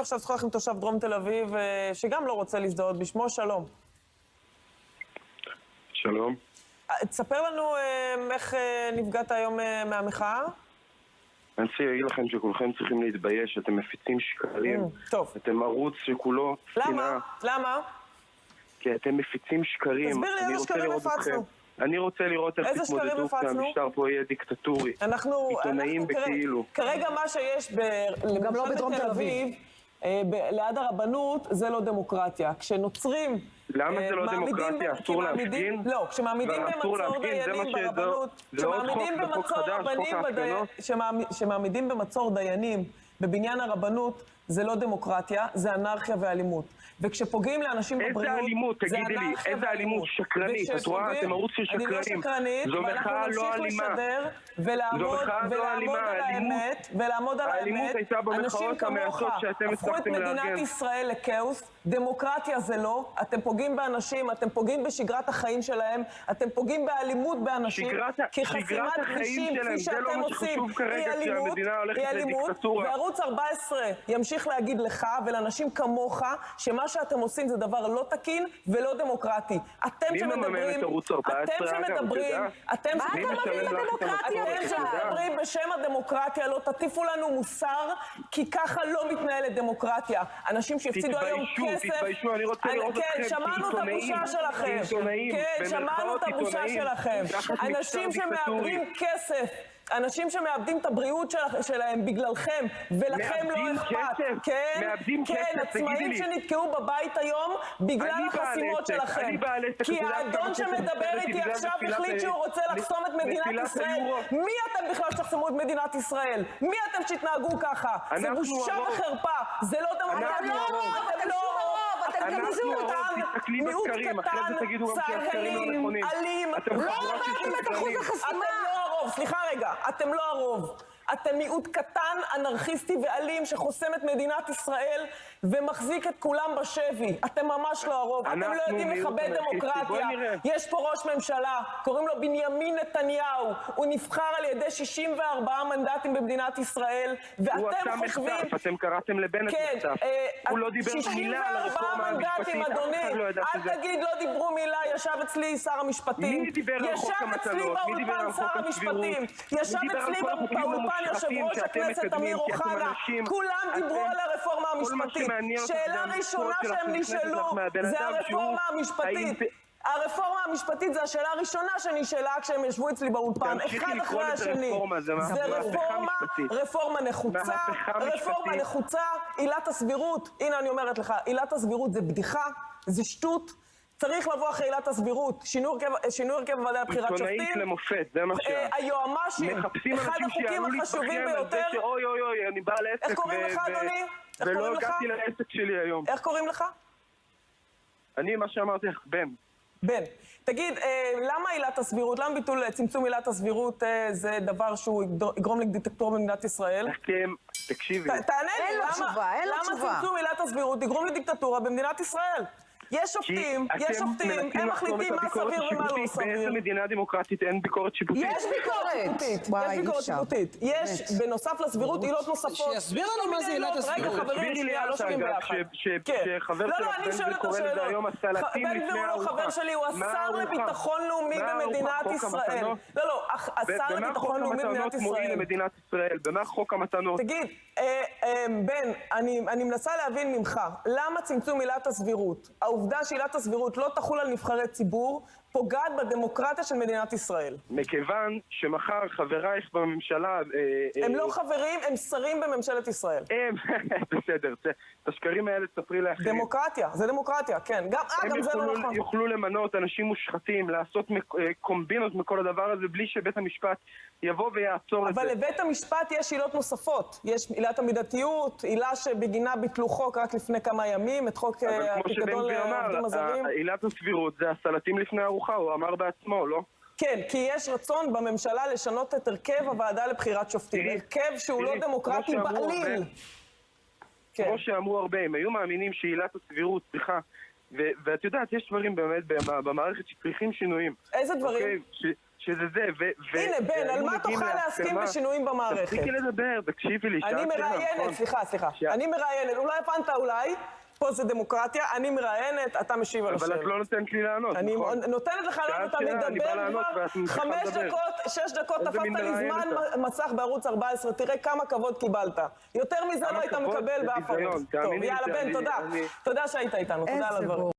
עכשיו שוחח עם תושב דרום תל אביב, שגם לא רוצה להזדהות בשמו. שלום. שלום. תספר לנו איך נפגעת היום מהמחאה? אני רוצה להגיד לכם שכולכם צריכים להתבייש, אתם מפיצים שקרים. טוב. אתם ערוץ שכולו למה? למה? כי אתם מפיצים שקרים. תסביר לי איזה שקרים הפצנו. אני רוצה לראות איך תתמודדו שהמשטר פה יהיה דיקטטורי. עיתונאים בכאילו. כרגע מה שיש גם לא בדרום תל אביב, ליד הרבנות, זה לא דמוקרטיה. כשנוצרים... למה זה לא דמוקרטיה? אסור להפגין? לא, כשמעמידים במצור דיינים ברבנות, כשמעמידים במצור דיינים בבניין הרבנות, זה לא דמוקרטיה, זה אנרכיה ואלימות. וכשפוגעים לאנשים בבריאות, איזה אלימות? תגידי לי, איזה אלימות? שקרנית. את רואה? אתם ערוץ של שקרנים. אני לא שקרנית, ואנחנו נמשיך לשדר ולעמוד על האמת, האלימות הייתה במחאות המעטות שאתם הפכו את מדינת ישראל לכאוס. דמוקרטיה זה לא. אתם פוגעים באנשים, אתם פוגעים בשגרת החיים שלהם, אתם פוגעים באלימות באנשים, כי חסימת כבישים, כפי שאתם עושים, היא אלימות, וערוץ 14 ימשיך להגיד לך ולאנשים כמוך, שמה שאתם עושים זה דבר לא תקין ולא דמוקרטי. אתם שמדברים בשם הדמוקרטיה, לא תטיפו לנו מוסר, כי ככה לא מתנהלת דמוקרטיה. אנשים שהפסידו היום כסף... תתביישו, אני רוצה לראות אתכם. כן, שמענו את הבושה שלכם. כן, שמענו את הבושה שלכם. אנשים שמאבדים כסף, אנשים שמאבדים את הבריאות שלהם בגללכם, ולכם לא אכפת. כן, עצמאים שנתקעו בבית היום בגלל החסימות שלכם. כי האדון שמדבר איתי עכשיו החליט שהוא רוצה לחסום את מדינת ישראל. מי אתם בכלל שתחסמו את מדינת ישראל? מי אתם שתנהגו ככה? זה בושה וחרפה. זה לא דמוקרטיה. אתם לא הרוב. אתם מיעוט קטן, צעקני, אלים. לא עברתם את אחוז החסימה. אתם לא הרוב. סליחה רגע. אתם לא הרוב. אתם מיעוט קטן, אנרכיסטי ואלים שחוסם את מדינת ישראל ומחזיק את כולם בשבי. אתם ממש לא הרוב. אתם לא יודעים לכבד דמוקרטיה. יש פה ראש ממשלה, קוראים לו בנימין נתניהו. הוא נבחר על ידי 64 מנדטים במדינת ישראל, ואתם חושבים... הוא עשה מחטף, אתם קראתם לבנט מחטף. הוא לא דיבר מילה על הרפורמה המשפטית. אל תגיד, לא דיברו מילה, ישב אצלי שר המשפטים. מי דיבר על חוק המתנות? מי דיבר על חוק הסבירות? ישב אצלי באולפן יושב ראש הכנסת אמיר אוחנה, כולם דיברו על הרפורמה המשפטית. שאלה ראשונה שהם נשאלו זה הרפורמה המשפטית. הרפורמה המשפטית זה השאלה הראשונה שנשאלה כשהם ישבו אצלי באולפן, אחד אחרי השני. זה רפורמה נחוצה, עילת הסבירות. הנה אני אומרת לך, עילת הסבירות זה בדיחה, זה שטות. צריך לבוא אחרי עילת הסבירות, שינוי הרכב בוועדה לבחירת שופטים. עיתונאית למופת, זה מה היועמ"שים, אחד החוקים החשובים ביותר. אוי, אני בעל עסק. איך קוראים לך, אדוני? ולא הגעתי לעסק שלי היום. איך קוראים לך? אני, מה שאמרתי לך, בן. בן. תגיד, למה עילת הסבירות, למה ביטול צמצום עילת הסבירות זה דבר שהוא יגרום לדיקטטורה במדינת ישראל? תקשיבי. תענה לי, למה צמצום עילת הסבירות יגרום לדיקטטורה במדינת ישראל? יש שופטים, הם מחליטים מה סביר ומה לא סביר. באיזה מדינה דמוקרטית אין ביקורת שיפוטית? יש ביקורת שיפוטית. יש, בנוסף לסבירות, עילות נוספות. שיסביר לנו מה זה עילת הסבירות. רגע, חברים, שנייה, לא שומעים ביחד. שחבר שלך בן וקורא לזה היום הסלטים לפני הארוחה. בן הוא לא חבר שלי, הוא השר לביטחון לאומי במדינת ישראל. לא, השר לביטחון לאומי במדינת ישראל. במה חוק המתנות? תגיד, בן, אני מנסה להבין ממך, למה צמצום עילת הסבירות? העובדה שעילת הסבירות לא תחול על נבחרי ציבור, פוגעת בדמוקרטיה של מדינת ישראל. מכיוון שמחר חברייך בממשלה... הם לא חברים, הם שרים בממשלת ישראל. בסדר, את השקרים האלה תספרי לאחרים. דמוקרטיה, זה דמוקרטיה, כן. גם זה לא נכון. הם יוכלו למנות אנשים מושחתים, לעשות קומבינות מכל הדבר הזה, בלי שבית המשפט יבוא ויעצור את זה. אבל לבית המשפט יש עילות נוספות. יש עילת המידתיות, עילה שבגינה ביטלו חוק רק לפני כמה ימים, את חוק הפיקדון לעובדים הזרים. עילת הסבירות זה הסלטים לפני הארוחה, הוא אמר בעצמו, לא? כן, כי יש רצון בממשלה לשנות את הרכב הוועדה לבחירת שופטים. הרכב שהוא לא דמוקרטי בעליל. כמו שאמרו הרבה, הם היו מאמינים שעילת הסבירות, סליחה, ואת יודעת, יש דברים באמת במערכת שצריכים שינויים. איזה דברים? שזה זה, הנה, בן, על מה תוכל להסכים בשינויים במערכת? תפסיקי לדבר, תקשיבי לי. אני מראיינת, סליחה. אני מראיינת, אולי הבנת אולי, פה זה דמוקרטיה, אני מראיינת, אתה משיב על השאלה. אבל את לא נותנת לי לענות, אני נכון? נותנת לך לענות, אתה מדבר כבר 5 דקות, 6 דקות, תפסת לי זמן מסך בערוץ 14, תראה כמה כבוד קיבלת. יותר מזה לא היית מקבל באף ערוץ. טוב, יאללה, בן, תודה. תודה שהיית איתנו, תודה על הדברים.